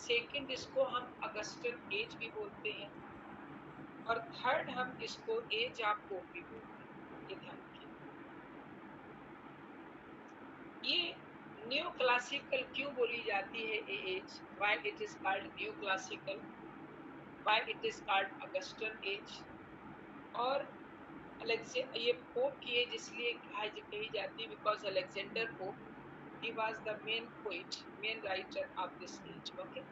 Second इसको हम Augustan as भी बोलते हैं, और थर्ड हम इसको एज ऑफ पोप भी बोलते हैं। ये ध्यान रखिए। ये न्यू क्लासिकल क्यों बोली जाती है ये age? Why it is called new classical, why it is called Augustan age? और ये पोप की एज इसलिए कही जाती है because Alexander Pope, he was the main poet, main writer of this age. Okay?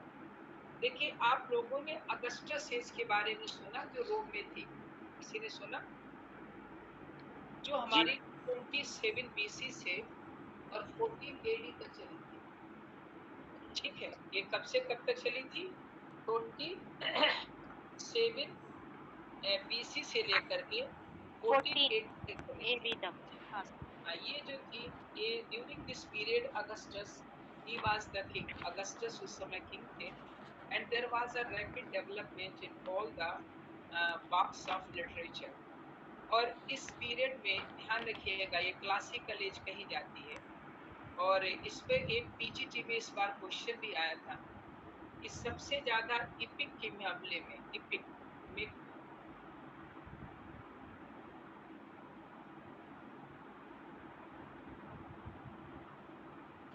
देखिए, आप लोगों ने अगस्टस एज के बारे में सुना जो रोम में थी? किसी ने सुना? जो जी हमारी 27 बीसी से और 14 एडी तक चली थी। ठीक है, ये कब से कब तक चली थी? 27 बीसी से लेकर के 14 एडी तक चली थी। एडी तक। हाँ सर। ये जो थी, ये during this period Augustus, he was the king, Augustus उस समय किंग थे, and there was a rapid development in all the walks of literature. और इस पीरियड में ध्यान रखिएगा, ये क्लासिकल एज कही जाती है, और इस पे एक पीजीटी में इस बार क्वेश्चन भी आया था कि सबसे ज्यादा इपिक के मामले में, इपिक में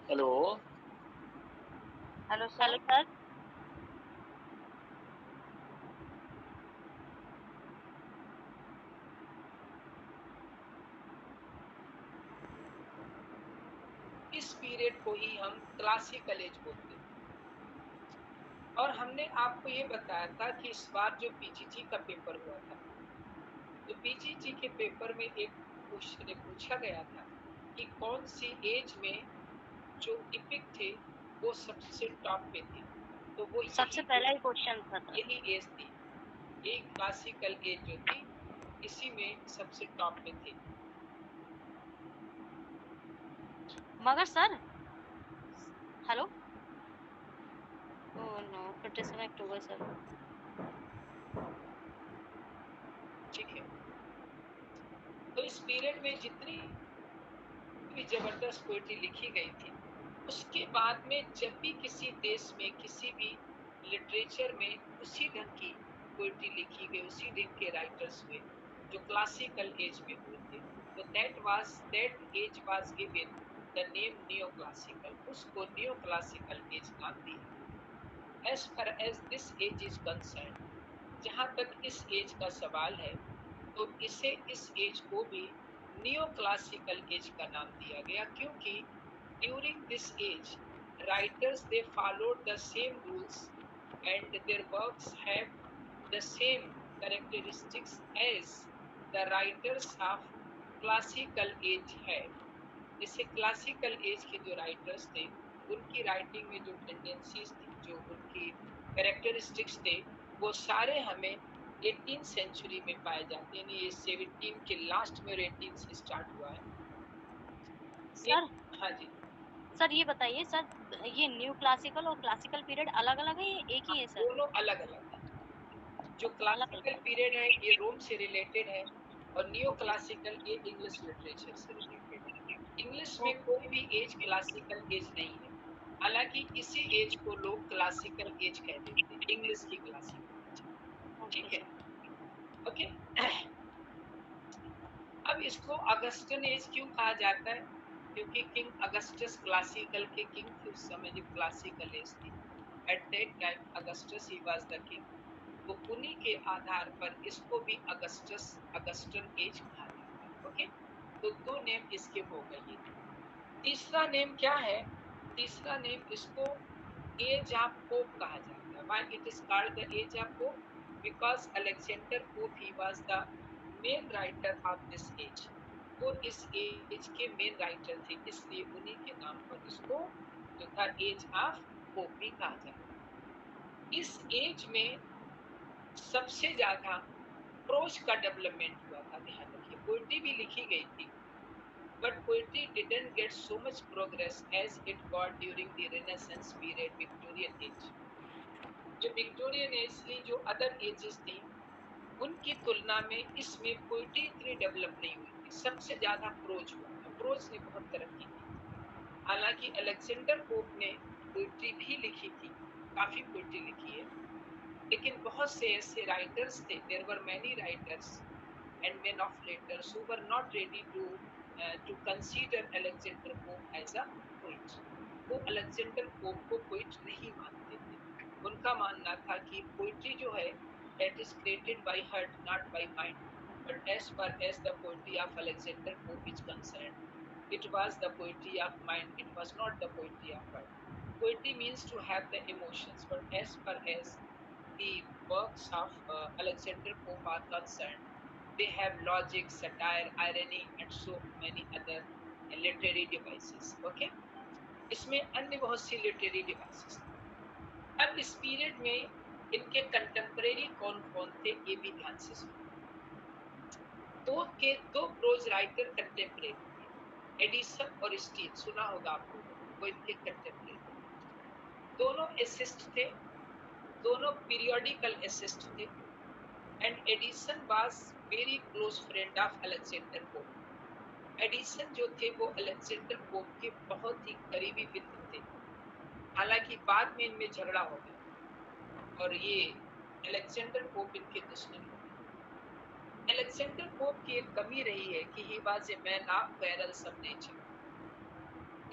hello hello hello sir. Sir. इस पीरियड को ही हम क्लासिकल एज बोलते हैं। और हमने आपको ये बताया था कि इस बार जो पीजीटी का पेपर हुआ था, तो पीजीटी के पेपर में एक क्वेश्चन पूछा गया था कि कौन सी एज में जो इपिक थे वो सबसे टॉप पे थे, तो वो सबसे पहला ही क्वेश्चन था सर। यही एज थी, यही क्लासिकल एज जो थी, इसी में सबसे टॉप पे थे। मगर sir, hello, oh no, disconnect हो गया सर। ठीक है, तो इस पीरियड में जितनी भी जबरदस्त पोएट्री लिखी गई थी, उसके बाद में जब भी किसी देश में किसी भी लिटरेचर में उसी ढंग की पोएट्री लिखी गई, उसी ढंग के राइटर्स हुए जो क्लासिकल एज में हुए थे, तो that age was given the name neo classical, उसको नियो क्लासिकल एज नाम दिया। As far as this age is concern, जहां तक इस एज का सवाल है, तो इस एज को भी नियो क्लासिकल एज का नाम दिया गया, क्योंकि during this age writers they followed the same rules and their works have the same characteristics as the writers of classical age है। जैसे क्लासिकल एज के जो राइटर्स थे, उनकी राइटिंग में जो टेंडेंसीज थी, जो उनकी कैरेक्टरिस्टिक्स थे, वो सारे हमें 18th सेंचुरी में पाए जाते हैं। ये 17 के लास्ट में और 18 से स्टार्ट हुआ है। सर, हाँ जी, सर ये बताइए सर, ये न्यू क्लासिकल और क्लासिकल पीरियड अलग अलग है या एक ही है सर? दोनों अलग अलग है। जो अलग अलग। क्लासिकल पीरियड है ये रोम से रिलेटेड है, और नियो क्लासिकल ये इंग्लिश लिटरेचर से रिलेटेड है। इंग्लिश में कोई भी एज क्लासिकल एज नहीं है, हालांकि इसी एज को लोग क्लासिकल एज कह देते हैं, इंग्लिश की क्लासिकल एज। ओके ठीक है, सर। ओके। अब इसको अगस्टन एज क्यों कहा जाता है? क्योंकि किंग अगस्टस क्लासिकल के किंग थे उस समय जब क्लासिकल एज थी। At that time Augustus he was the king, तो उन्हीं के आधार पर इसको भी अगस्टन एज कहा जाता है। ओके, तो दो नेम इसके हो गए। तीसरा नेम क्या है? तीसरा नेम इसको एज ऑफ पोप कहा जाता है। Why it is called the age of Pope? Because Alexander Pope he was the main writer of this age, वो इस एज के मेन राइटर थे, इसलिए उन्हीं के नाम पर इसको जो था एज ऑफ पोप भी कहा जाता है। इस एज में सबसे ज्यादा प्रोज का डेवलपमेंट हुआ था। ध्यान रखिए, पोएट्री भी लिखी गई थी, but poetry didn't get so much progress as it got during the Renaissance period, Victorian age. जो विक्टोरियन एज थी, जो अदर एजेस थी, उनकी तुलना में इसमें पोइट्री इतनी डेवलप नहीं हुई थी, सबसे ज्यादा प्रोज हुआ था, प्रोज ने बहुत तरक्की की। हालांकि अलेक्जेंडर पोप ने पोइट्री भी लिखी थी, काफी पोइट्री लिखी है, लेकिन बहुत से ऐसे राइटर्स थे, there were many writers and men of letters who were not ready to consider Alexander Pope as a poet. वो अलेक्जेंडर पोप को पोइट नहीं मानते थे। उनका मानना था कि पोइट्री जो है that is created by heart not by mind, but as far as the poetry of Alexander Pope is concerned, it was the poetry of mind, it was not the poetry of heart. Poetry means to have the emotions, but as far as the works of Alexander Pope are concerned, they have logic, satire, irony, and so many other literary devices. Okay? इसमें अन्य बहुत सी literary devices. अब इस period में इनके contemporary कौन कौन थे ये भी ध्यान से सुनो। दो प्रोज राइटर कंटेम्परेरी थे, एडिसन और स्टील, सुना होगा आप लोगों को, वो इनके कंटेम्परेरी। दोनों एसिस्ट थे, दोनों पीरियोडिकल एसिस्ट थे, and Edison was very close friend of Alexander pope. Edison जो थे वो अलेक्जेंडर पोप के बहुत ही करीबी मित्र थे, हालांकि बाद में इनमें झगड़ा हो गया और ये अलेक्जेंडर पोप इनके दुश्मन हो गए। अलेक्जेंडर पोप की एक कमी रही है कि he was a man of quarrels of nature.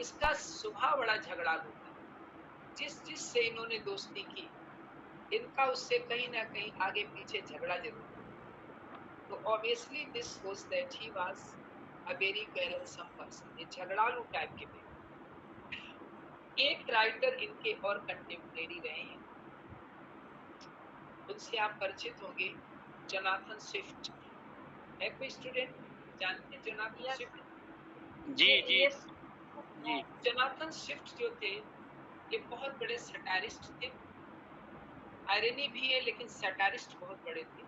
इसका स्वभाव बड़ा झगड़ालू था। जिस से इन्होंने दोस्ती की, इनका उससे कहीं ना कहीं आगे पीछे झगड़ा जरूर। तो obviously this was that he was a very quarrelsome person, ये झगड़ालू टाइप के थे। एक राइटर इनके और कंटेम्परेरी रहे हैं, उनसे आप परिचित होंगे, जोनाथन स्विफ्ट। है कोई स्टूडेंट जानते हैं जोनाथन स्विफ्ट? जी जी जी। जोनाथन स्विफ्ट जो थे ये बहुत बड़े सटारिस्ट थे, आयरनी भी है लेकिन सटारिस्ट बहुत बड़े थे।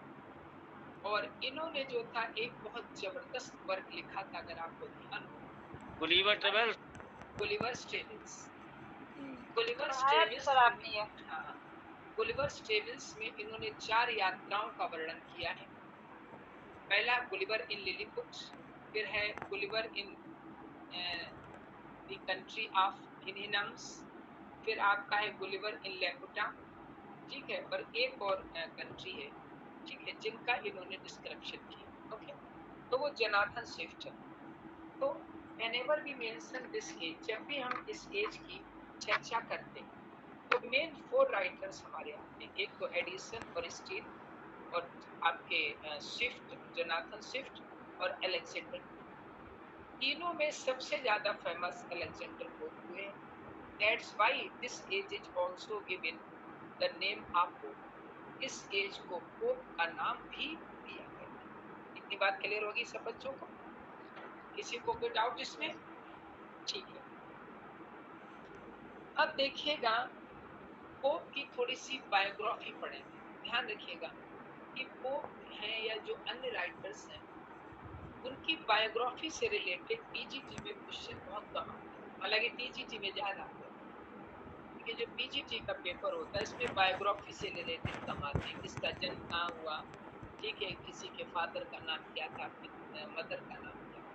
और इन्होंने जो था एक बहुत जबरदस्त वर्क लिखा था, अगर आपको ध्यान हो, गुलिवर ट्रेवल्स। गुलिवर स्ट्रेवल्स। गुलिवर स्ट्रेवल्स में इन्होंने 4 यात्राओं का वर्णन किया है। पहला गुलिवर इन लिलीपुट, फिर है Gulliver in the country of Houyhnhnms, फिर आपका है गुलिवर इन लेपुटा, ठीक है, और एक और कंट्री है, ठीक है, जिनका इन्होंने डिस्क्रिप्शन किया। ओके, तो वो जोनाथन स्विफ्ट है। तो whenever we mention this age, जब भी हम इस एज की चर्चा करते हैं तो मेन 4 राइटर्स हमारे आते हैं। एक तो एडिसन और स्टील, और आपके स्विफ्ट, जोनाथन स्विफ्ट और अलेक्जेंडर। तीनों में सबसे ज्यादा फेमस अलेक्जेंडर पोप हुए। That's why this age is also given the name of Pope. इस एज को पोप का नाम भी दिया गया। इतनी बात क्लियर होगी सब बच्चों को? किसी को कोई डाउट इसमें? ठीक है। अब देखिएगा, पोप की थोड़ी सी बायोग्राफी पढ़ेंगे। ध्यान रखिएगा कि पोप हैं या जो अन्य राइटर्स हैं, उनकी बायोग्राफी से रिलेटेड पीजीटी में क्वेश्चन बहुत कम आते हैं, हालांकि टीजीटी में ज्यादा आते हैं। क्योंकि जो पीजीटी का पेपर होता है इसमें बायोग्राफी से रिलेटेड कम आते हैं, किसका जन्म कहाँ हुआ, ठीक है, किसी के फादर का नाम क्या था, मदर का नाम क्या था।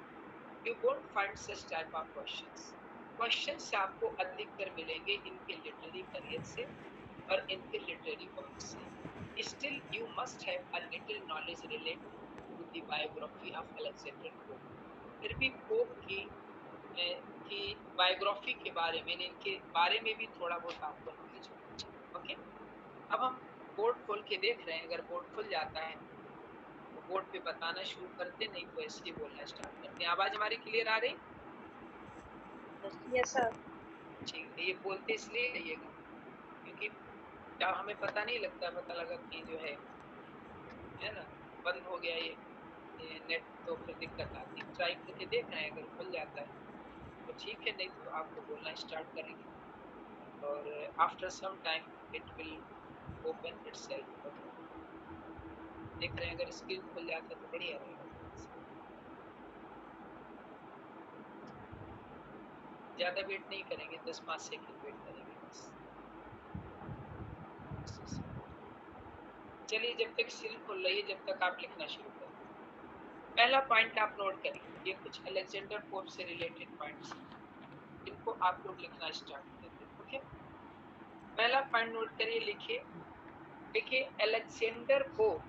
You won't find such type of questions आपको अधिकतर मिलेंगे इनके लिटरेरी करियर से और इनके लिटरेरी वर्क से। Still you must have a little knowledge related to the biography of Alexander Pope. फिर भी पोप की बायोग्राफी के बारे में, इनके बारे में भी थोड़ा बहुत आपको नॉलेज होना चाहिए। ओके, अब हम बोर्ड खोल के देख रहे हैं, अगर बोर्ड खुल जाता है तो बोर्ड पे बताना शुरू करते, नहीं तो ऐसे ही बोलना स्टार्ट करते हैं। आवाज हमारी क्लियर आ रही? Yes sir. ठीक है, ये बोलते इसलिए रहिएगा क्योंकि जब हमें पता नहीं लगता, पता लगा कि जो है ना, बंद हो गया ये नेट, तो फिर दिक्कत आती है। ट्राई करके देख रहे हैं, अगर खुल जाता है तो ठीक है, नहीं तो आपको बोलना स्टार्ट करेंगे और after some time it will open itself. Okay, देख रहे हैं, अगर स्क्रीन खुल जाता तो बढ़िया रहेगा। ज्यादा वेट नहीं करेंगे, 10-5 सेकंड वेट करेंगे बस। चलिए, जब तक स्क्रीन खुल रही है जब तक आप लिखना शुरू करें। पहला पॉइंट आप नोट करिए, ये कुछ अलेक्जेंडर पोप से रिलेटेड पॉइंट्स, इनको आप लोग लिखना स्टार्ट करेंगे। ओके, पहला पॉइंट पॉइंट नोट करिए, लिखिए। देखिए Alexander pope,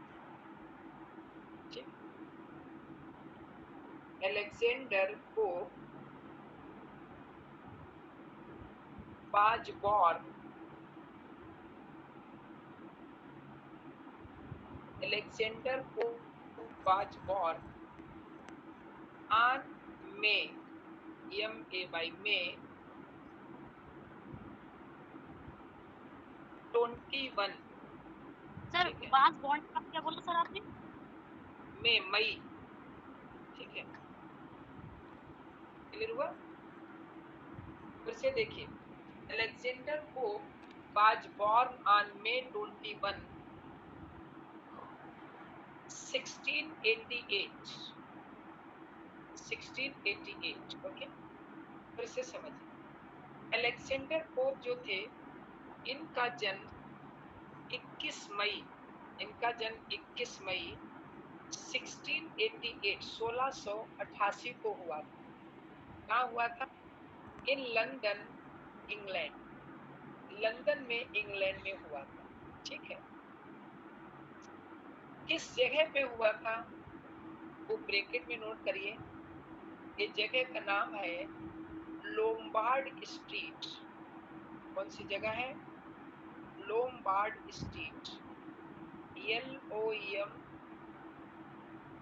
Alexander pope was born, Alexander Pope was born on May, M-A-Y, May 21। Sir ठीक है, वाज बॉन्ड का क्या बोला सर आपने? मई। ठीक है, क्लियर हुआ? फिर से देखिए, Alexander pope was born on May 21, 1688, 1688। Okay, फिर से समझिए, अलेक्जेंडर पोप जो थे, इनका जन्म 21 मई, इनका जन्म 21 मई 1688, 1688 को हुआ था। कहाँ हुआ था? इन लंदन, इंग्लैंड, लंदन में, इंग्लैंड में हुआ था। ठीक है, किस जगह पे हुआ था वो ब्रैकेट में नोट करिए। ये जगह का नाम है लोम्बार्ड स्ट्रीट। कौन सी जगह है? लोम्बार्ड स्ट्रीट,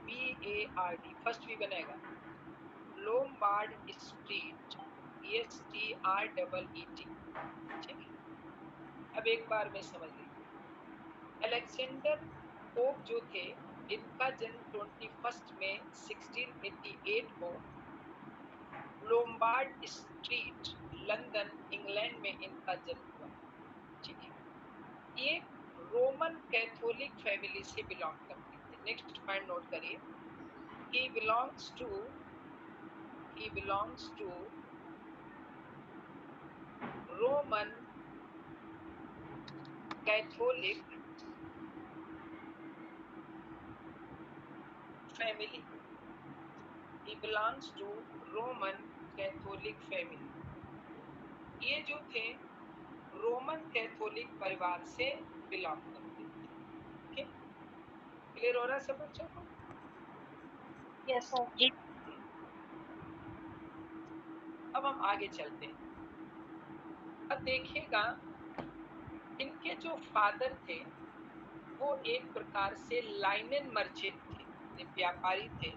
LOMBARD, फर्स्ट भी बनेगा, लोम्बार्ड स्ट्रीट, STREET। ठीक है, अब एक बार में समझ लीजिए, अलेक्जेंडर पोप जो थे, इनका जन्म 21 मई 1688 को लोम्बार्ड स्ट्रीट, लंदन, इंग्लैंड में इनका जन्म हुआ। ठीक है, ये रोमन कैथोलिक फैमिली से बिलोंग करते थे। नेक्स्ट पॉइंट नोट करिए, he belongs to Roman Catholic family, he belongs to Roman Catholic family। ये जो थे रोमन कैथोलिक परिवार से बिलोंग करते थे। ठीक, क्लियर हो रहा है सब बच्चों को? यस सर जी। अब हम आगे चलते हैं। अब देखिएगा, इनके जो फादर थे वो एक प्रकार से लाइनन मर्चेंट थे, व्यापारी थे,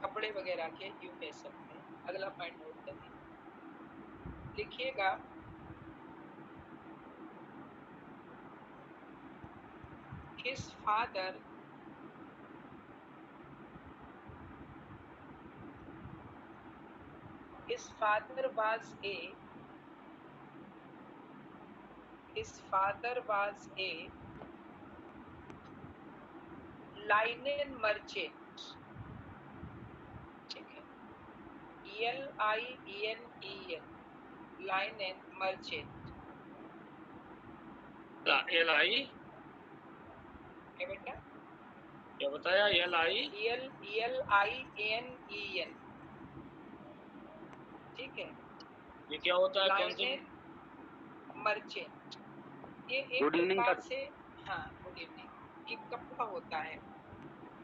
कपड़े वगैरह के, यूं कह सकते हैं। अगला पॉइंट नोट करिए, लिखिएगा, his father was a linen merchant। ठीक है, LINEN, linen merchant। LI क्या बेटा? क्या बताया? LINEN। ठीक है, ये क्या होता है? कौन सी? लाइनेन मर्चेंट, ये एक गुड इवनिंग प्रकार सर। से, हाँ गुड इवनिंग, एक कपड़ा होता है,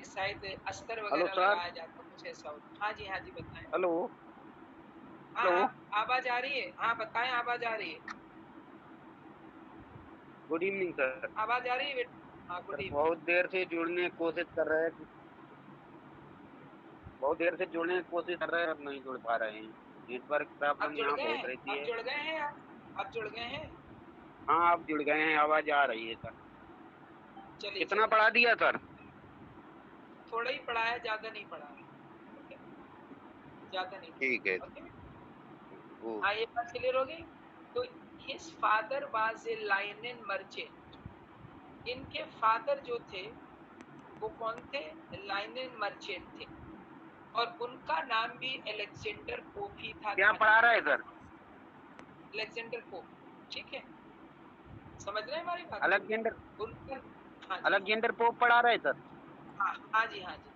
शायद अस्तर हेलो वगैरह सर। लगाया जाता, कुछ ऐसा होता। हाँ जी, हाँ जी, बताएं। हेलो। हाँ हाँ, आवाज आ रही है? हाँ बताएं, आवाज आ रही है? Good evening sir. आवाज आ रही है बेटा? हाँ, गुड सर इवनिंग। बहुत देर से जुड़ने की कोशिश कर रहे हैं, नहीं जुड़ पा रहे हैं। नेटवर्क अब प्रॉब्लम जुड़ यहाँ गए बहुत हैं? रहती अब है। जुड़ गए हैं आप? अब जुड़ गए हैं? हाँ आप जुड़ गए हैं, आवाज आ रही है सर। चलिए कितना चलिए, पढ़ा दिया सर? थोड़ा ही पढ़ाया, ज्यादा नहीं पढ़ाया। ओके, ज्यादा नहीं ठीक है। पढ़ाया। ओके, वो हाँ ये बात क्लियर हो गई। तो his father was a लाइनन merchant, इनके फादर जो थे वो कौन थे? लाइनन मर्चेंट थे, और उनका नाम भी अलेक्जेंडर पोप ही था। क्या पढ़ा रहे हैं सर? Alexander pope. ठीक है, समझ रहे हैं हमारी बात? अलेक्जेंडर उनका, हाँ जी, अलेक्जेंडर पोप पढ़ा रहे सर? हाँ हाँ जी, हाँ जी,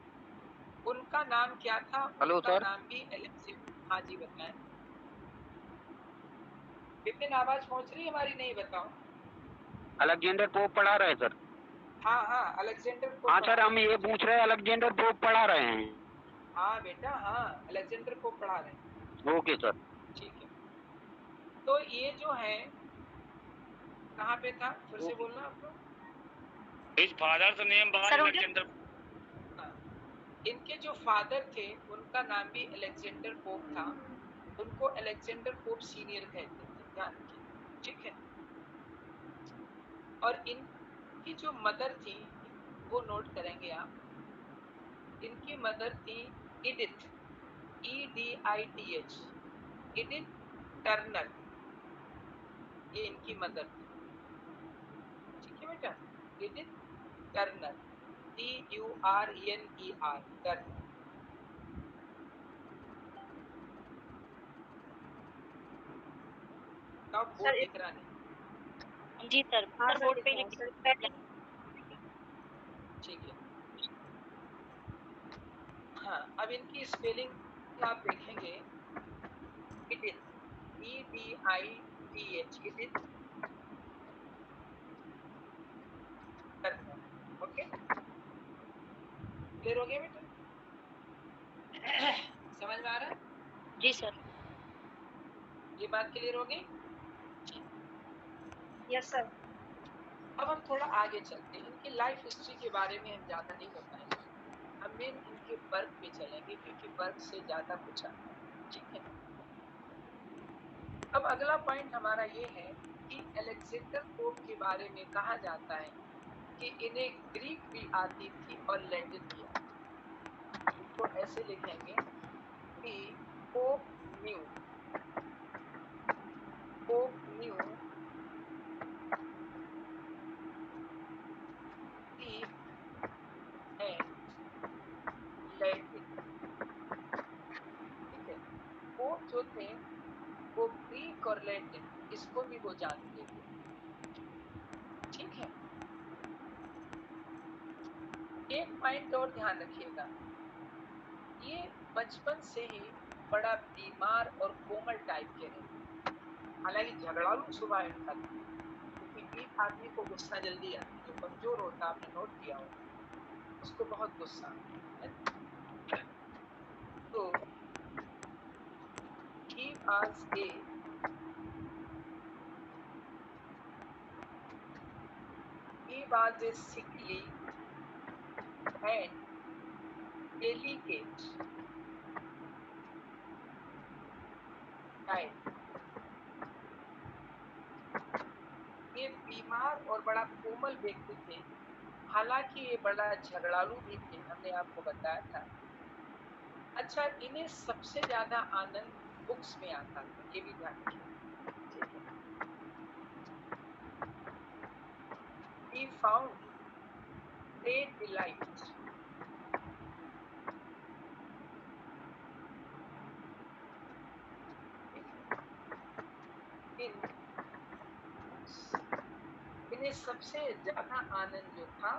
उनका नाम क्या था? हेलो उनका सर। नाम भी अलेक्जेंडर। हाँ जी, बताएं। विपिन, आवाज पहुंच रही है हमारी? नहीं, बताओ। अलेक्जेंडर पोप पढ़ा रहे हैं सर। हाँ हाँ, अलेक्जेंडर पोप हाँ पढ़ा सर, हम ये पूछ रहे हैं अलेक्जेंडर पोप पढ़ा रहे हैं। हाँ बेटा, हाँ अलेक्जेंडर पोप पढ़ा रहे हैं। Okay sir. ठीक है, तो ये जो है कहाँ पे था, फिर से बोलना आप लोग। His father's name was sir, Alexander। हाँ, इनके जो फादर थे उनका नाम भी अलेक्जेंडर पोप था, उनको अलेक्जेंडर पोप सीनियर कहते थे, ध्यान रखिए, ठीक है। और इनकी जो मदर थी वो नोट करेंगे आप, इनकी मदर थी इडिथ, EDITH, इडिथ टर्नर, ये इनकी मदर थी, ठीक है बेटा, Edith Turner, TURNER, Turner. Board दिख रहा नहीं, जी सर, सर बोर्ड पे लिख। ठीक है। हाँ, अब इनकी स्पेलिंग आप देखेंगे, Edith, EDITH, Edith Turner, okay, clear हो गया बेटा? समझ में आ रहा है? जी सर। ये बात क्लियर हो गई? Yes sir. अब हम थोड़ा आगे चलते हैं, इनकी लाइफ हिस्ट्री के बारे में हम ज्यादा नहीं बताएंगे, हम मेन इनके वर्क पे चलेंगे क्योंकि वर्क से ज्यादा कुछ आता है, ठीक है। अब अगला पॉइंट हमारा ये है कि अलेक्जेंडर पोप के बारे में कहा जाता है कि इन्हें ग्रीक भी आती थी और लैटिन भी आती थी। इसको ऐसे लिखेंगे कि pope new, pope new Greek and Latin, ठीक है। पोप जो थे वो ग्रीक और लैटिन इसको भी वो जानते थे, ठीक है। एक पॉइंट और ध्यान रखिएगा, ये बचपन से ही बड़ा बीमार और कोमल टाइप के रहे, हालांकि झगड़ालू स्वभाव इनका था, क्योंकि एक आदमी को गुस्सा जल्दी आता है, जो कमजोर होता है, आपने नोट किया होगा, उसको बहुत गुस्सा आता है। तो he was a sickly and delicate child, ये बीमार और बड़ा कोमल व्यक्ति थे, हालांकि ये बड़ा झगड़ालू भी थे, हमने आपको बताया था। अच्छा, इन्हें सबसे ज्यादा आनंद बुक्स में आता था, ये भी ध्यान रखिए, ठीक है। He found great delight in books, इन्हें सबसे ज्यादा आनंद जो था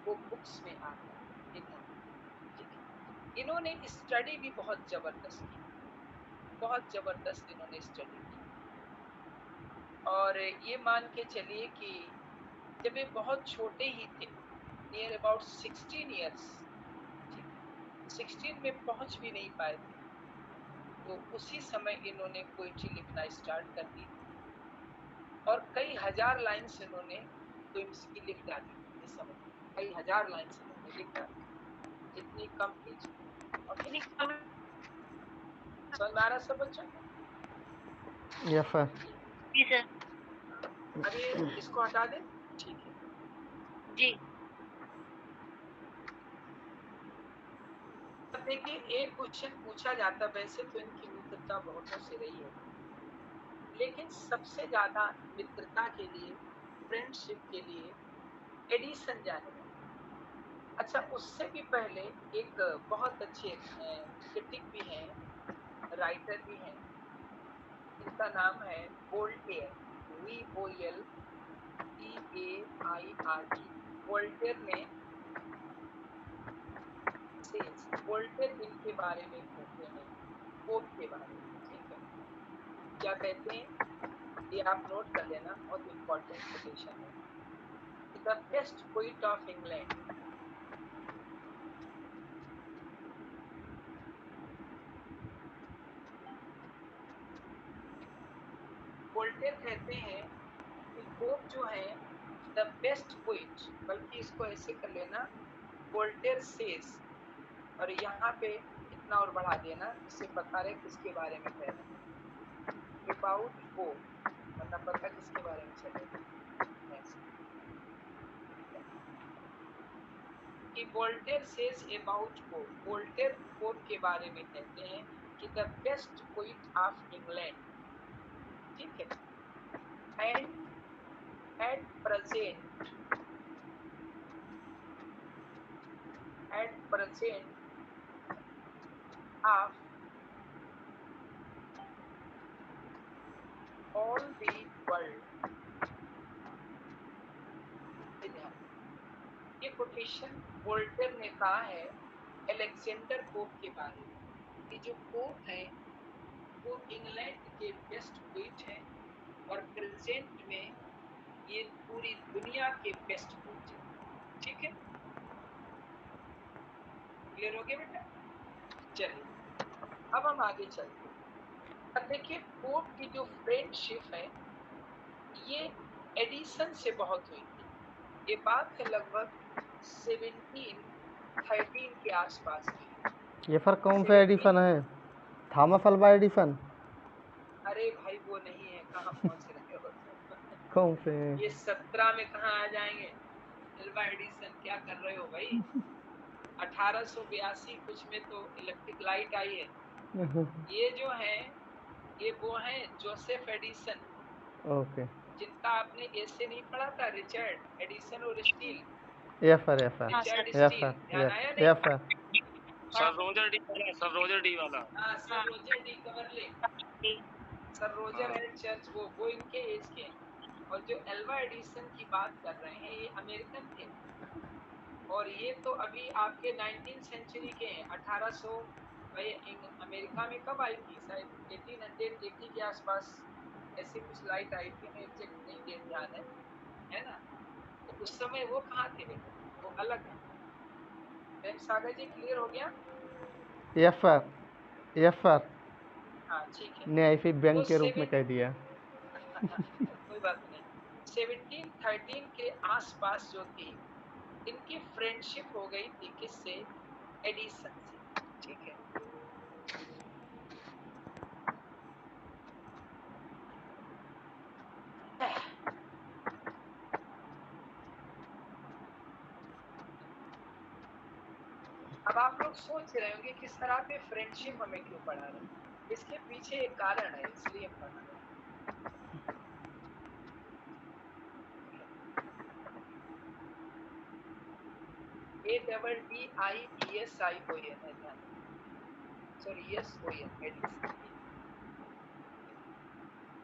वो बुक्स में आता था, ठीक है। इन्होंने स्टडी भी बहुत जबरदस्त की, बहुत जबरदस्त इन्होंने स्टडी की, और ये मान के चलिए कि जब ये बहुत छोटे ही थे, नियर अबाउट 16 ईयर्स, 16 में पहुंच भी नहीं पाए थे, तो उसी समय इन्होंने पोइट्री लिखना स्टार्ट कर दी और कई हजार लाइन्स इन्होंने पोइम्स की लिख डाली, ये समझ, कई हजार लाइन्स इन्होंने लिख डाली, इतनी कम एज में। समझ में आ रहा है सब बच्चों? Yes sir. जी सर। अब ये इसको हटा दे, ठीक है। जी। अब देखिए, एक क्वेश्चन पूछा जाता, वैसे तो इनकी मित्रता बहुतों से रही है, लेकिन सबसे ज्यादा मित्रता के लिए, फ्रेंडशिप के लिए एडिसन जाने लगे। अच्छा, उससे भी पहले एक बहुत अच्छे क्रिटिक भी हैं, राइटर भी हैं, इनका नाम है वोल्टेयर, VOLTEAIR, वोल्टेयर ने, वोल्टेयर इनके बारे में कहते हैं, पोप के बारे में, ठीक है। क्या कहते हैं ये आप नोट कर लेना, बहुत इंपॉर्टेंट कोटेशन है। The best poet of England. Voltaire कहते हैं कि पोप जो है द बेस्ट पोइट, बल्कि इसको ऐसे कर लेना, वोल्टेयर सेज, और यहाँ पे इतना और बढ़ा देना, इससे पता रहे किसके बारे में कह रहे हैं, अबाउट पोप, वरना पता किसके बारे में चलेगा। कि Voltaire says about pope, Voltaire pope के बारे में कहते हैं कि the best poet of England, ठीक है। And at present of all the world। ये कोटेशन वोल्टेयर ने कहा है अलेक्जेंडर पोप के बारे में कि जो पोप है वो इंग्लैंड के बेस्ट पोइट है और प्रेजेंट में ये पूरी दुनिया के बेस्ट पोइट है। ठीक है, क्लियर हो गया बेटा? चलिए अब हम आगे चलते हैं। अब देखिए पोप की जो फ्रेंडशिप है ये एडिसन से बहुत हुई थी। ये बात है लगभग 1713 के आसपास की। ये फिर कौन सा एडिशन है? Thomas Alva Edison? अरे भाई वो नहीं है, कहाँ पहुंच रहे हो कौन से? ये 17 में कहाँ आ जाएंगे? अल्वा एडिशन क्या कर रहे हो भाई? 1882 कुछ में तो इलेक्ट्रिक लाइट आई है। ये जो है ये वो है जोसेफ एडिसन, ओके। जिनका आपने ऐसे नहीं पढ़ा था, रिचर्ड एडिसन और Steele. Yes sir, yes sir, Richard yes Steele, sir, ध्यान आया नहीं? Yes sir. Sir Roger de वाला, सर रोजर डी वाला। हाँ, sir Roger de Coverley, sir Roger and church, वो इनके एज के हैं। और जो एल्वा एडिसन की बात कर रहे हैं ये अमेरिकन थे, और ये तो अभी आपके 19th सेंचुरी के हैं। 1800 भाई अमेरिका में कब आई थी? शायद 1880 के आसपास ऐसी कुछ लाइट आई थी, हमें एग्जैक्ट नहीं डेट ध्यान है ना? तो उस समय वो कहाँ थे बेटा? वो अलग है। प्रेम सागर जी क्लियर हो गया? Yes sir, yes sir. हाँ ठीक है। ने ऐसे व्यंग तो के रूप में कह दिया। कोई बात नहीं। 1713 के आसपास जो थी इनकी फ्रेंडशिप हो गई थी किससे? एडिसन से। ठीक है, अब आप लोग सोच रहे होंगे कि सर आप ये फ्रेंडशिप हमें क्यों पढ़ा रहे हैं? इसके पीछे एक कारण है, इसलिए हम पढ़ा रहे हैं। ADDIESION है, ध्यान, सॉरी SON, एडिसन।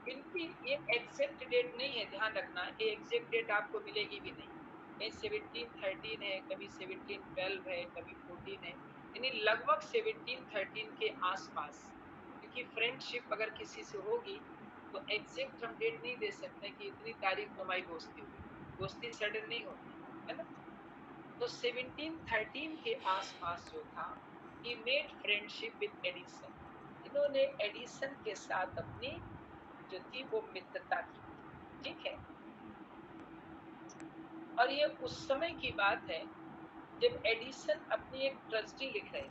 इनकी ये एग्जैक्ट डेट नहीं है, ध्यान रखना, ये एग्जैक्ट डेट आपको मिलेगी भी नहीं। कहीं 1713 है, कभी 1712 है, कभी 14 है, यानी लगभग 1713 के आसपास। क्योंकि फ्रेंडशिप अगर किसी से होगी तो एग्जैक्ट हम डेट नहीं दे सकते कि इतनी तारीख को हमारी दोस्ती हुई। दोस्ती सडन नहीं होती है ना? तो 1713 के आसपास जो था, he made friendship with Edison. इन्होंने एडिसन के साथ अपनी जो थी वो मित्रता की, ठीक है। और ये उस समय की बात है जब एडिसन अपनी एक ट्रेजेडी लिख रहे थे।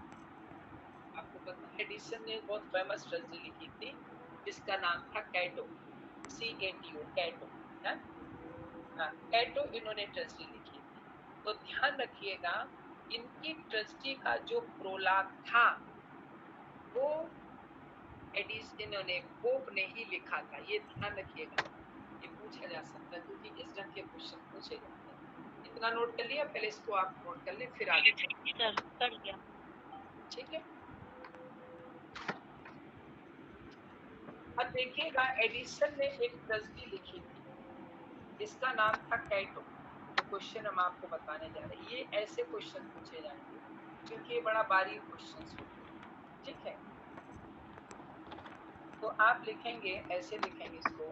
आपको पता है एडिसन ने बहुत फेमस ट्रेजेडी लिखी थी जिसका नाम था कैटो, CATO, कैटो। कैटो इन्होंने ट्रेजेडी लिखी थी। तो ध्यान रखिएगा इनकी ट्रेजेडी का जो प्रोलॉग था वो इन्होंने पोप ने ही लिखा था। ये ध्यान रखिएगा, ये पूछा जा सकता है क्योंकि इस ढंग के क्वेश्चन पूछे जाते हैं। इतना नोट कर लिया? पहले इसको आप नोट कर ले फिर आगे सर कर लिया। ठीक है। अब देखिएगा एडिसन ने एक ट्रेजेडी लिखी थी जिसका नाम था कैटो। तो क्वेश्चन हम आपको बताने जा रहे हैं, ये ऐसे क्वेश्चन पूछे जाएंगे क्योंकि ये बड़ा बारीक क्वेश्चन होते हैं, ठीक है। तो आप लिखेंगे, ऐसे लिखेंगे इसको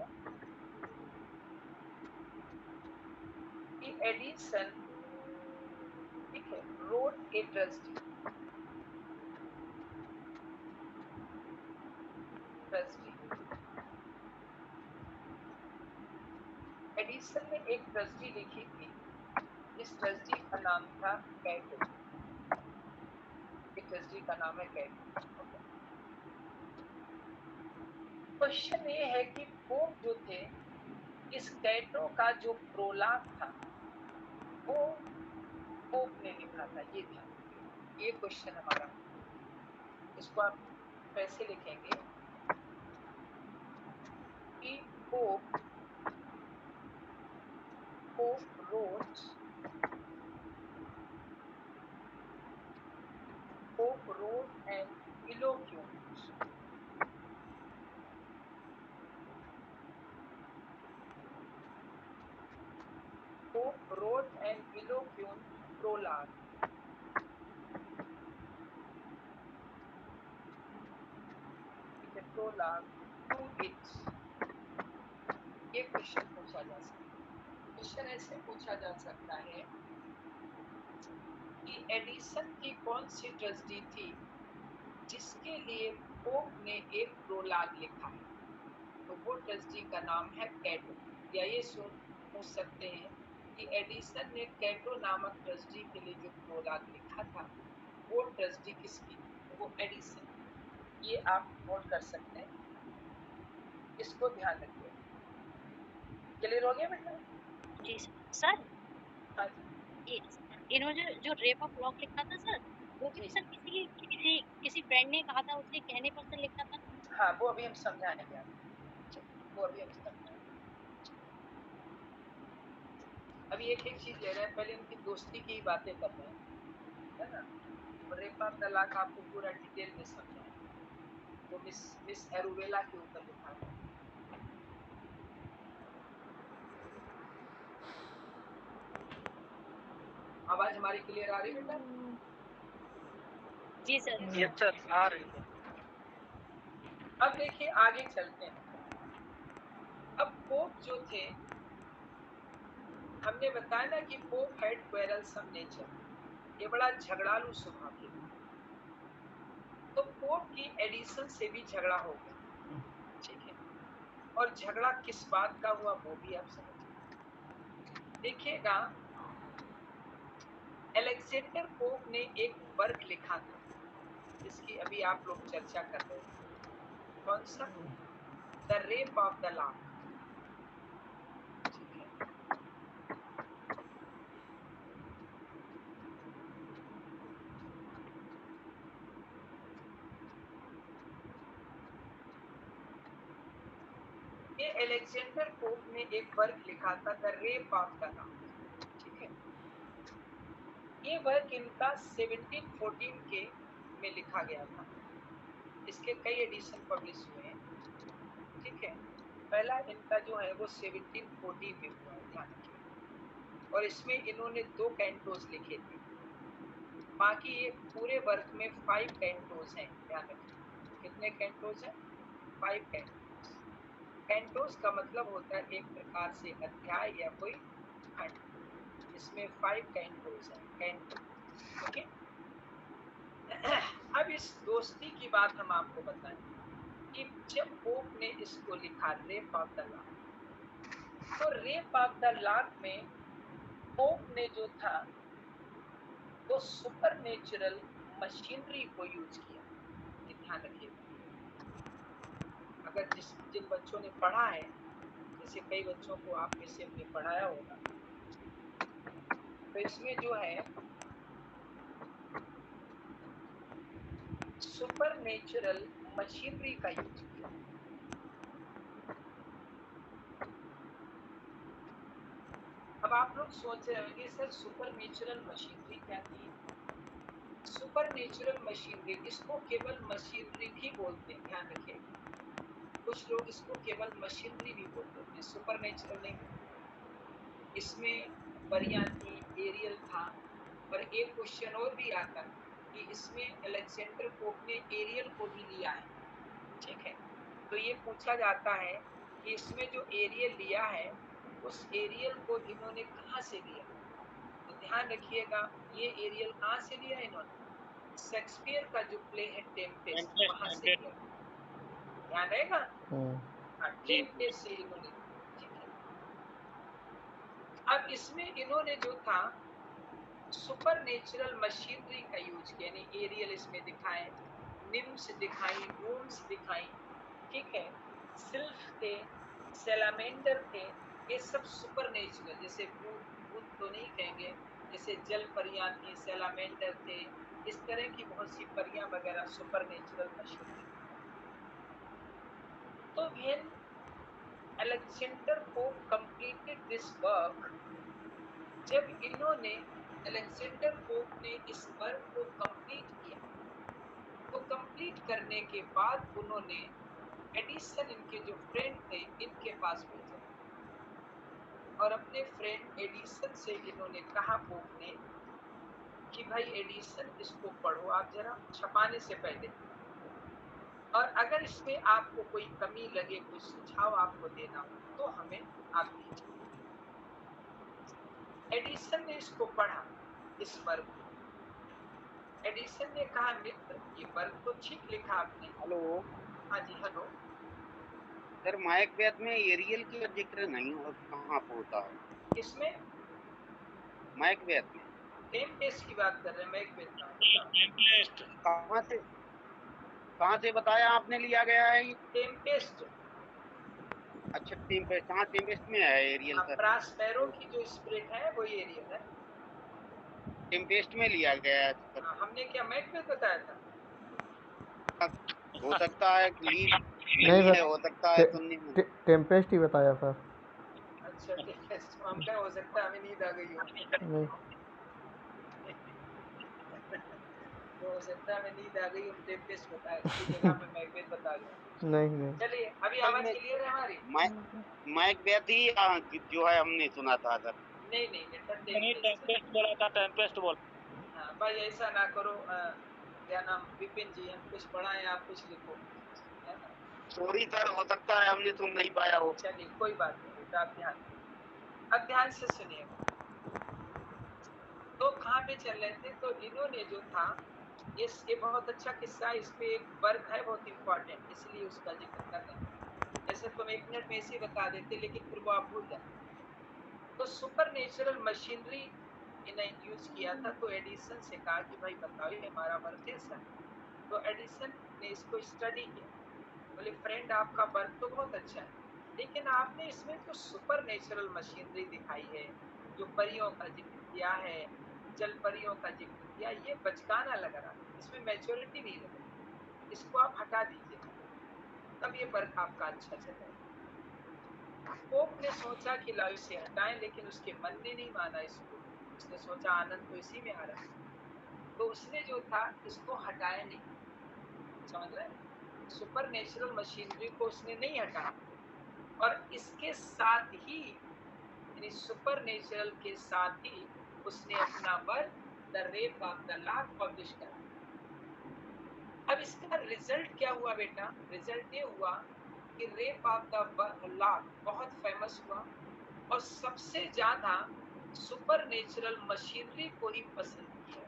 कि एडिसन, ठीक है, रोड ए ट्रस्टी, एडिसन ने एक ट्रस्टी लिखी थी, इस ट्रस्टी का नाम था कैटो, इस ट्रस्टी का नाम है कैटो। क्वेश्चन ये है कि पोप जो थे, इस कैटो का जो प्रोलाग था वो पोप ने लिखा था, ये ध्यान रखिए, ये क्वेश्चन हमारा, इसको आप कैसे लिखेंगे कि pope wrote an eloquent prologue to it। ये क्वेश्चन पूछा जा सकता है। क्वेश्चन ऐसे पूछा जा सकता है कि एडिसन की कौन सी ट्रस्टी थी जिसके लिए पोप ने एक प्रोलाग लिखा है, तो वो ट्रस्टी का नाम है कैटो। या ये सोच सकते हैं कि एडिसन ने कैटो नामक ट्रस्टी के लिए जो प्रोलाग लिखा था वो ट्रस्टी किसकी, वो एडिसन। ये आप नोट कर सकते हैं, इसको ध्यान रखिए। क्लियर हो गया बेटा? जी सर। हाँ इन्होंने जो रेप ऑफ लॉक लिखा था सर, वो भी सर किसी फ्रेंड ने कहा था, उसके कहने पर सर लिखा था। हाँ, वो अभी हम समझाएंगे आपको, वो अभी हम समझाएंगे। अभी एक एक चीज ले रहे हैं, पहले उनकी दोस्ती की बातें कर रहे हैं, है ना। रेप ऑफ द लॉक आपको पूरा डिटेल में समझाएंगे, वो मिस एरुवेला के ऊपर लिखा है। आवाज हमारी क्लियर आ रही है बेटा? जी सर। यस सर, आ रही है। अब देखिए आगे चलते हैं। अब पोप जो थे, हमने बताया ना कि पोप हैड क्वेरलसम नेचर, ये बड़ा झगड़ालू स्वभाव के। तो पोप की एडिसन से भी झगड़ा हो गया, ठीक है। और झगड़ा किस बात का हुआ वो भी आप समझिए। देखिएगा, अलेक्जेंडर पोप ने एक वर्क लिखा था जिसकी अभी आप लोग चर्चा कर रहे थे, कौन सा? The rape of the lock, ठीक है। ये अलेक्जेंडर पोप ने एक वर्क लिखा था, the rape of the lock, ठीक है। ये वर्क इनका 1714 के में लिखा गया था, इसके कई एडिशन पब्लिश हुए हैं, ठीक है। पहला इनका जो है वो 1714 में हुआ है, ध्यान रखिए। और इसमें इन्होंने 2 कैंटोस लिखे थे, बाकी ये पूरे वर्क में 5 कैंटोस हैं, ध्यान रखिए। कितने कैंटोस हैं? 5 कैंटोस। कैंटोस का मतलब होता है एक प्रकार से अध्याय या कोई खंड, इसमें 5 कैंटोस हैं, कैंटो, ओके। अब इस दोस्ती की बात हम आपको बताएं कि जब पोप ने इसको लिखा रेप ऑफ द लॉक, तो रेप ऑफ द लॉक में पोप ने जो था वो सुपर नेचुरल मशीनरी को यूज किया, ये ध्यान रखिएगा। अगर जिन बच्चों ने पढ़ा है, जैसे कई बच्चों को आप में से हमने पढ़ाया होगा, तो इसमें जो है सुपर नेचुरल मशीनरी का यूज किया। अब आप लोग सोच रहे होंगे सर सुपर नेचुरल मशीनरी क्या थी? सुपर नेचुरल मशीनरी, इसको केवल मशीनरी भी बोलते हैं, ध्यान रखिए। कुछ लोग इसको केवल मशीनरी भी बोल देते हैं, सुपर नेचुरल नहीं बोलते। इसमें परियां थी, एरियल था, और एक क्वेश्चन और भी आता है कि इसमें अलेक्जेंडर पोप ने एरियल को भी लिया है, ठीक है। तो ये पूछा जाता है कि इसमें जो एरियल लिया है उस एरियल को इन्होंने कहाँ से लिया? तो ध्यान रखिएगा, ये एरियल कहाँ से लिया इन्होंने? शेक्सपियर का जो प्ले है टेम्पेस्ट, वहां से लिया। ध्यान रहेगा? हाँ, टेम्पेस्ट से इन्होंने, ठीक है। अब इसमें इन्होंने जो था सुपर नेचुरल मशीनरी का यूज किया, यानी एरियल इसमें दिखाए, निम्स दिखाई, वूम्स दिखाई, ठीक है, सिल्फ थे, सैलामेंडर थे, ये सब सुपर नेचुरल, जैसे भूत तो नहीं कहेंगे, जैसे जल परियां थी, सैलामेंडर थे, इस तरह की बहुत सी परियां वगैरह सुपर नेचुरल मशीनरी। तो when Alexander pope completed this work, जब इन्होंने अलेक्जेंडर पोप ने इस वर्क को कंप्लीट किया, तो कंप्लीट करने के बाद उन्होंने एडिसन, इनके जो फ्रेंड थे, इनके पास भेजा और अपने फ्रेंड एडिसन से इन्होंने कहा, पोप ने, कि भाई एडिसन इसको पढ़ो आप जरा छपाने से पहले, और अगर इसमें आपको कोई कमी लगे, कोई सुझाव आपको देना हो तो हमें आप दीजिए। एडिसन ने इसको पढ़ा, इस वर्क को। एडिसन ने कहा, मित्र ये वर्क तो ठीक लिखा आपने। हेलो हाँ जी, हेलो सर, मैकबेथ में एरियल का जिक्र नहीं हो, कहाँ पे होता है? इसमें मैकबेथ में टेम्पेस्ट की बात कर रहे हैं, मैकबेथ का टेम्पेस्ट कहाँ से बताया आपने लिया गया है ये? टेम्पेस्ट, अच्छा, टेम्पेस्ट, हाँ टेम्पेस्ट में है एरियल सर। प्रास्पेरो की जो स्पिरिट है वो एरियल है। टेम्पेस्ट में लिया गया है सर। हमने क्या मैकबेथ बताया था? हो सकता है लीड नहीं है, सर, हो सकता है सुनने में। टेम्पेस्ट ही बताया सर। अच्छा, टेम्पेस्ट हम क्या, हो सकता है हमें नींद आ गई हो। नहीं हो सकता है हमें नींद आ गई, हम टेम्पेस्ट बताए, उसकी जगह में मैकबेथ बता गए। नहीं चलिए, अभी असल आवाज में क्लियर है हमारी? मैकबेथ ही जो है हमने सुना था सर। नहीं नहीं बेटा, नहीं, टेम्पेस्ट। टेम्पेस्ट बोला था, टेम्पेस्ट बोला। हाँ भाई, ऐसा ना करो, क्या नाम, विपिन जी, हम कुछ पढ़ाएं, आप कुछ लिखो, है ना? सॉरी सर, हो सकता है हमने सुन नहीं पाया हो। चलिए, कोई बात नहीं बेटा, आप अब ध्यान से सुनिए। तो कहाँ पे चल रहे थे? तो इन्होंने जो था, ये बहुत अच्छा किस्सा, इस पे एक वर्क है बहुत इंपॉर्टेंट, इसलिए उसका जिक्र कर रहे हैं। ऐसे तुम 1 मिनट में ऐसे ही बता देते, लेकिन फिर वो आप भूल जाते। तो सुपर नेचुरल मशीनरी इन्हें यूज किया था। तो एडिसन से कहा कि भाई बताओ, ये हमारा वर्क कैसा है? तो एडिसन ने इसको स्टडी किया, बोले फ्रेंड आपका वर्क तो बहुत अच्छा है, लेकिन आपने इसमें जो सुपर नेचुरल मशीनरी दिखाई है, जो परियों का जिक्र किया है, जल परियों का जिक्र किया, ये बचकाना लग रहा है, इसमें मैच्योरिटी नहीं लग रही, इसको आप हटा दीजिए, तब ये वर्क आपका अच्छा चलेगा। पोप ने सोचा कि लाओ इसे हटाएं, लेकिन उसके मन ने नहीं माना इसको। उसने सोचा आनंद तो इसी में आ रहा है, तो उसने जो था इसको हटाया नहीं। समझ रहे? सुपर नेचुरल मशीनरी को उसने नहीं हटाया, और इसके साथ ही, यानी सुपर नेचुरल के साथ ही, उसने अपना work the rape of the Lord publish करा। अब इसका रिजल्ट क्या हुआ बेटा? रिजल्ट ये हुआ कि रेप ऑफ द लॉर्ड बहुत फेमस हुआ, और सबसे ज्यादा सुपर नेचुरल मशीनरी को ही पसंद किया।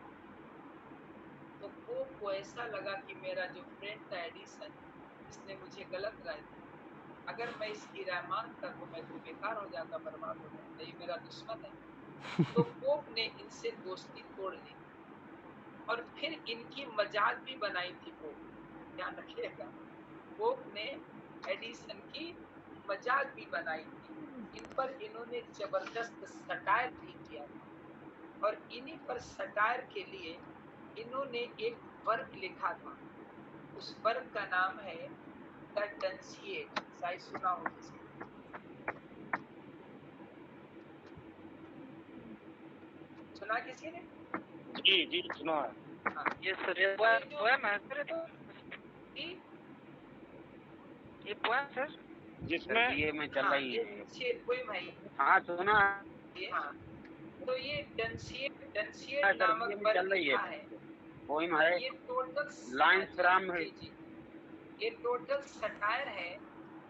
तो पोप को ऐसा लगा कि मेरा जो फ्रेंड था एडिसन, इसने मुझे गलत राय दी, अगर मैं इसकी राय मानता तो मैं तो बेकार हो जाता, बर्बाद हो जाता, ये मेरा दुश्मन है। तो पोप ने इनसे दोस्ती तोड़ ली, और फिर इनकी मजाक भी बनाई थी पोप, ध्यान रखिएगा। पोप ने एडिसन की मजाक भी बनाई थी, इन पर इन्होंने जबरदस्त सटायर भी किया था, और इन्हीं पर सटायर के लिए इन्होंने एक वर्क लिखा था। उस वर्क का नाम है द डंसिएट, शायद सुना हो किसी ने। सुना किसी ने? जी जी, सुना है। हाँ, ये सर ये जो पोएम है सर, ये पोएम सर। जिसमें ये में चल हाँ, रही ये है। डंसिएट पोएम है हाँ सुना ये। हाँ, तो ये डंसिएट है सर, नामक ये में वर्क चल रही लिखा है। है। पोइम हाँ, है, ये टोटल, लाइन फ्राम है। जी जी, ये टोटल सटायर है,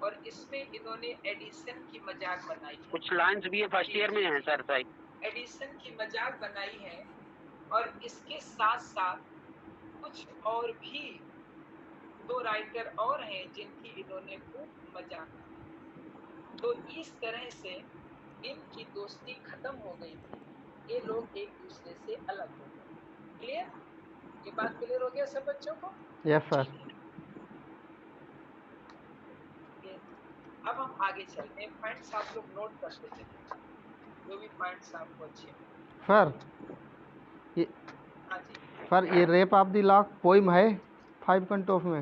और इसमें इन्होंने एडिशन की मजाक बनाई है। कुछ लाइंस भी फर्स्ट ईयर में हैं सर शायद। एडिशन की मजाक बनाई है और इसके साथ साथ कुछ और भी 2 राइटर और हैं जिनकी इन्होंने खूब मजाक बनाई। तो इस तरह से इनकी दोस्ती खत्म हो गई थी, ये लोग एक दूसरे से अलग हो गए। क्लियर? ये बात क्लियर हो गया सब बच्चों को? Yes sir. ये अब हम आगे चलते हैं। पॉइंट्स आप लोग नोट करते चलिए, जो भी पॉइंट्स आपको अच्छे लगे। सर ये हाँ जी, सर ये rape of the lock poem है 5 कंटोफ में।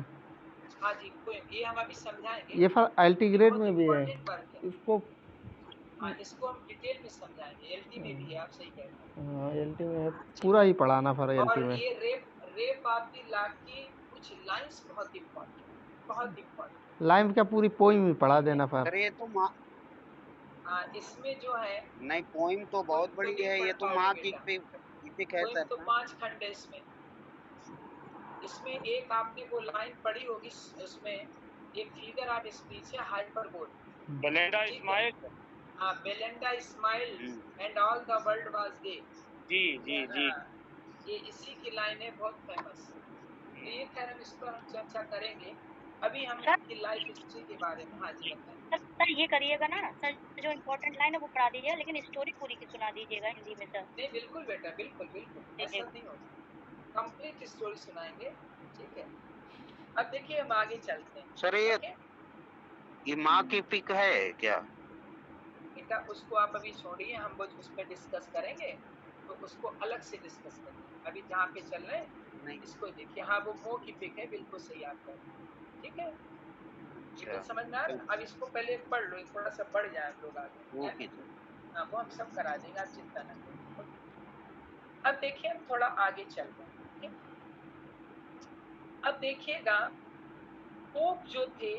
हाँ जी, ये हम अभी समझाएंगे। ये सर एलटी ग्रेड बहुत में भी है, इम्पोर्टेंट वर्क है। इसको हाँ, इसको हम डिटेल में समझाएंगे। एलटी में भी है, आप सही कह रहे हैं। हाँ एलटी में है, पूरा ही पढ़ाना सर एलटी और में। ये रेप ऑफ द लॉक की कुछ लाइंस बहुत इम्पोर्टेंट, बहुत इम्पोर्टेंट। लाइम क्या पूरी पोइम ही पढ़ा देना सर। सर ये तो हाँ, इसमें जो है नहीं, पोइम तो बहुत पोइम तो बड़ी नहीं है, पढ़ ये तो पाओगे माँ की बेटा। इपिक है पोइम सर तो ना। 5 खंड है इसमें। इसमें एक आपने वो लाइन पढ़ी होगी, उसमें एक फिगर ऑफ स्पीच है, हाइपरबोल। बेलेंडा ठीक है। इस्माइल। हाँ, Belinda smiled and all the world was day. जी जी जी। ये इसी की लाइन है, बहुत फेमस। तो ये खैर हम इस पर हम चर्चा करेंगे। अभी हम सर इनकी लाइफ हिस्ट्री के बारे में, हाँ जी बताएं। सर ये करिएगा ना सर, जो इम्पोर्टेंट लाइन है वो पढ़ा दीजिएगा, लेकिन स्टोरी पूरी की सुना दीजिएगा हिंदी में सर। नहीं बिल्कुल बेटा, बिल्कुल बिल्कुल, ऐसा दीजिएगा। नहीं होता। कंप्लीट स्टोरी सुनाएंगे, ठीक है। अब देखिए हम आगे चलते हैं। सर ये ओके माँ की पिक है क्या? बेटा, उसको आप अभी छोड़िए, हम वो उस पर डिस्कस करेंगे, तो उसको अलग से डिस्कस करेंगे। अभी जहाँ पे चल रहे हैं नहीं। इसको देखिए। हाँ, वो मो की पिक है, बिल्कुल सही आप कह रहे हैं, ठीक है। ये अच्छा, तो समझ में आ रहा है। अब इसको पहले पढ़ लो, थोड़ा सा बढ़ जाए हम लोग आगे, है ओके ना? सर। हाँ, वो हम सब करा देंगे, आप चिंता न करें। ओके। अब देखिए हम थोड़ा आगे चल रहे हैं, ठीक? अब देखिएगा, पोप जो थे,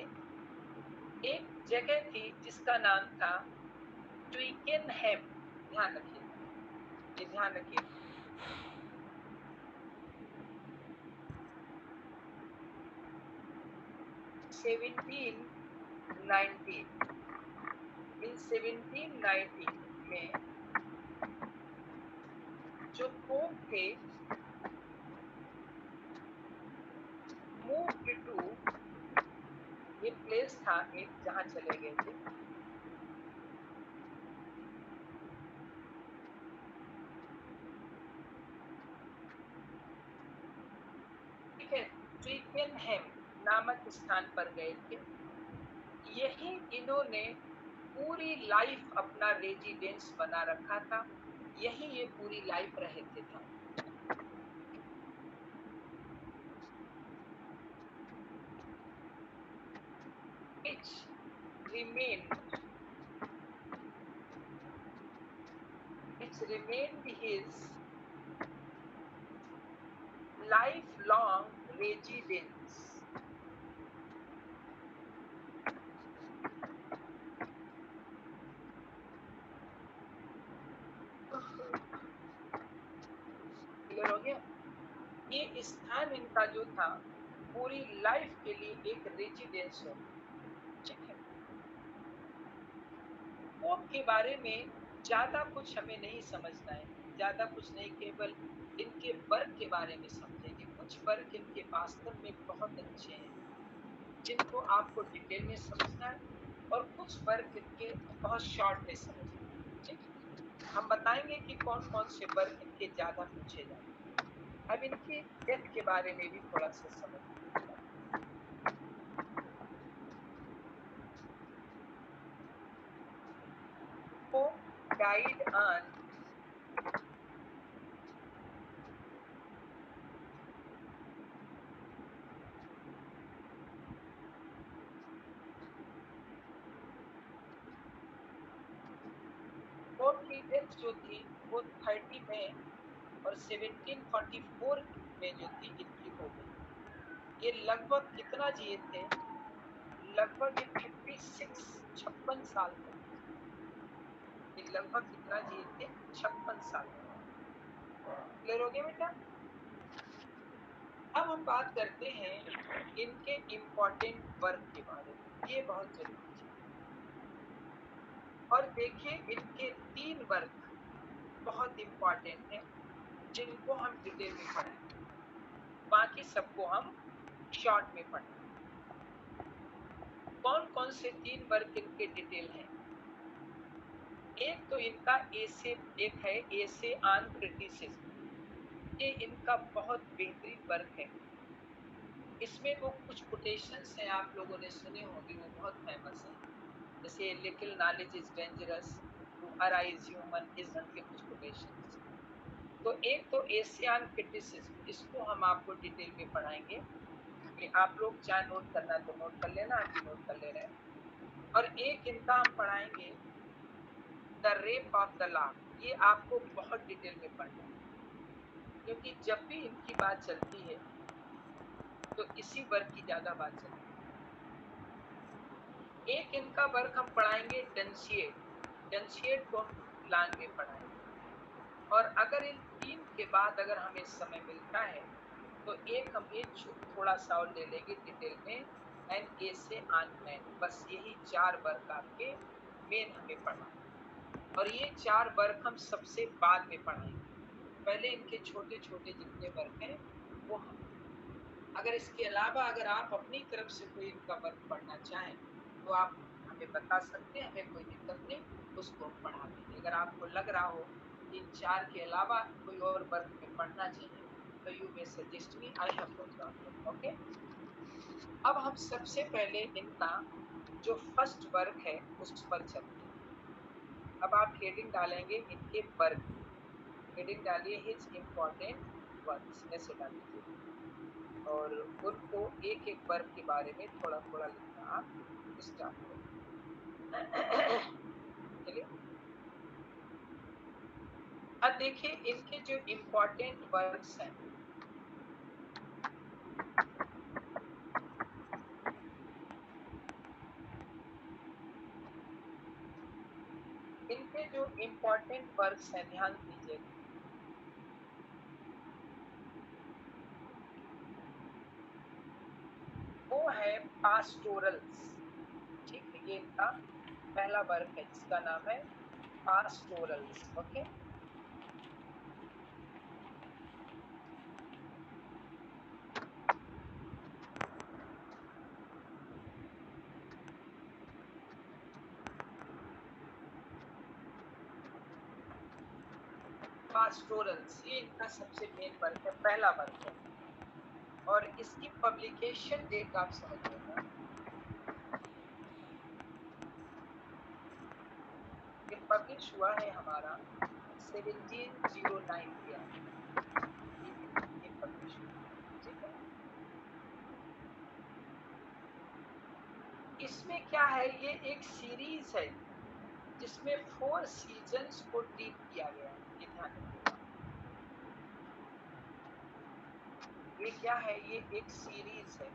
एक जगह थी जिसका नाम था ट्विकेनहेम। ध्यान रखिएगा, ये ध्यान रखिएगा। इन 1790 में जो पोप थे, मूव्ड टू, ये प्लेस था एक जहां चले गए थे, ठीक है। ट्विकेनहेम नामक स्थान पर गए थे। यही इन्होंने पूरी लाइफ अपना रेजिडेंस बना रखा था, यही ये पूरी लाइफ रहे थे था। which remained his lifelong residence। Clear हो गया? ये स्थान इनका जो था पूरी लाइफ के लिए एक रेजिडेंस हो, ठीक है। पोप के बारे में ज्यादा कुछ हमें नहीं समझना है, ज्यादा कुछ नहीं, केवल इनके वर्क के बारे में समझेंगे। कुछ वर्क इनके वास्तव में बहुत अच्छे हैं, जिनको आपको डिटेल में समझना है, और कुछ वर्क इनके बहुत शॉर्ट में समझना है, ठीक। हम बताएंगे कि कौन कौन से वर्क इनके ज्यादा पूछे जाते हैं। अब इनके डेथ के बारे में भी थोड़ा सा समझ। पोप डाइड ऑन पोप की डेथ जो थी वो 30 मई और 1744 में जो थी इनकी हो गई। ये लगभग कितना जिए थे? लगभग 56 साल तक। ये लगभग कितना जिए थे? 56 साल। क्लियर हो गया बेटा? अब हम बात करते हैं इनके इम्पोर्टेंट वर्क के बारे में। ये बहुत जरूरी है। और देखिए इनके 3 वर्ग बहुत इंपॉर्टेंट है जिनको हम डिटेल में पढ़ेंगे, बाकी सबको हम शॉर्ट में पढ़ेंगे। कौन कौन से 3 वर्ग इनके डिटेल हैं? एक तो इनका एक है एसे ऑन क्रिटिसिज्म। ये इनका बहुत बेहतरीन वर्क है। इसमें वो कुछ कोटेशंस हैं आप लोगों ने सुने होंगे, वो बहुत फेमस हैं, जैसे little knowledge is dangerous, to arise is human, isn't के कुछ कोटेशंस। तो एक तो एशियन क्रिटिसिज्म, इसको हम आपको डिटेल में पढ़ाएंगे। कि आप लोग चाहे नोट करना तो नोट कर लेना, आप नोट कर ले रहे हैं। और एक इनका हम पढ़ाएंगे the rape of the law. ये आपको बहुत डिटेल में पढ़ना है, क्योंकि जब भी इनकी बात चलती है तो इसी वर्ग की ज्यादा बात चलती है। एक इनका वर्ग हम पढ़ाएंगे डेंसिएट को हम प्लान में पढ़ाएंगे। और अगर इन 3 के बाद अगर हमें समय मिलता है तो एक हम ये थोड़ा सा और ले लेंगे डिटेल में, एन ए से ऑन मैन। बस यही 4 वर्ग आपके मेन हमें पढ़ना है। और ये 4 वर्ग हम सबसे बाद में पढ़ाएंगे, पहले इनके छोटे छोटे जितने वर्ग हैं वो हम। अगर इसके अलावा अगर आप अपनी तरफ से कोई इनका वर्ग पढ़ना चाहें तो आप हमें बता सकते हैं, हमें कोई दिक्कत नहीं, उसको हम पढ़ा देंगे। अगर आपको लग रहा हो इन 4 के अलावा कोई और वर्ग में पढ़ना चाहिए तो you may suggest me, I have no problem. Okay, अब हम सबसे पहले इनका जो फर्स्ट वर्ग है उस पर चलते हैं। अब आप हेडिंग डालेंगे इनके वर्ग, हेडिंग डालिए हिज इम्पोर्टेंट वर्क्स, ऐसे डालिए और उनको एक एक वर्ग के बारे में थोड़ा थोड़ा लिखना आप स्टार्ट करें। चलिए, अब देखिए इनके जो इम्पोर्टेंट वर्क्स हैं, इनके जो इम्पोर्टेंट वर्क्स हैं ध्यान दीजिए। वो है पास्टोरल्स। ठीक है, ये इनका पहला वर्क है जिसका नाम है पास्टोरल्स। ओके, पास्टोरल्स ये इनका सबसे मेन वर्क है, पहला वर्क है। और इसकी पब्लिकेशन डेट आप समझिएगा, ये पब्लिश हुआ है हमारा 1709 ईयर, ये पब्लिश हुआ। ठीक है, इसमें क्या है, ये एक सीरीज है जिसमें 4 सीजन्स को डील किया गया है। ये ध्यान रखिएगा, ये क्या है, ये एक सीरीज है।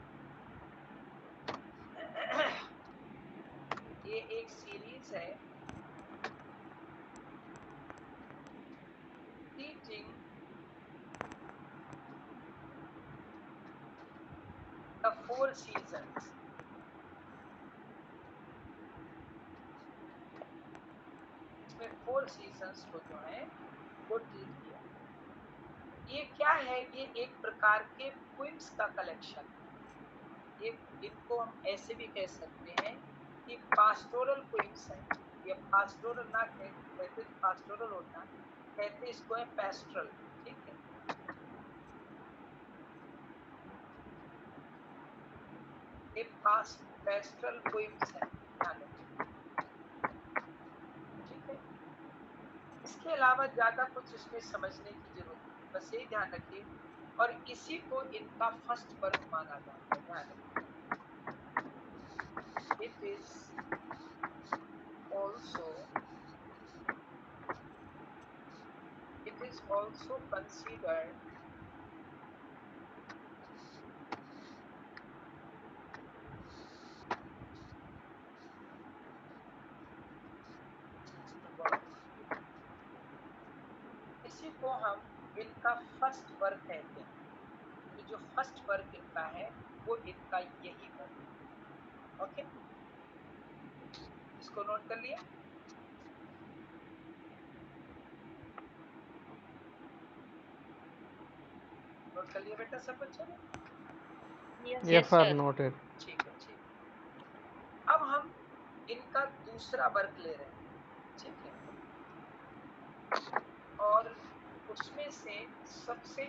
ये एक सीरीज है teaching the 4 seasons। इसमें 4 सीजन्स को जो है वो डील किया। ये क्या है, ये एक प्रकार के पोइम्स का कलेक्शन है। ये इनको हम ऐसे भी कह सकते हैं कि पास्टोरल पोइम्स है। ये पास्टोरल ना कहते, पास्टोरल होता, कहते इसको है पेस्ट्रल। ठीक है, ये पेस्ट्रल पोइम्स है, ध्यान रखिए। ठीक है, इसके अलावा ज्यादा कुछ इसमें समझने की जरूरत नहीं, बस यही ध्यान रखिए। और इसी को इनका फर्स्ट वर्क माना जाता है, ध्यान रखिए। इट इज ऑल्सो कंसिडर्ड इसी को हम इनका फर्स्ट वर्क कहते हैं। तो जो फर्स्ट वर्क इनका है वो इनका यही वर्क है। ओके, इसको नोट कर लिया? नोट कर लिया बेटा सब बच्चों ने? Yes sir, noted. ठीक है, ठीक। अब हम इनका दूसरा वर्क ले रहे हैं, ठीक है, और उसमें से सबसे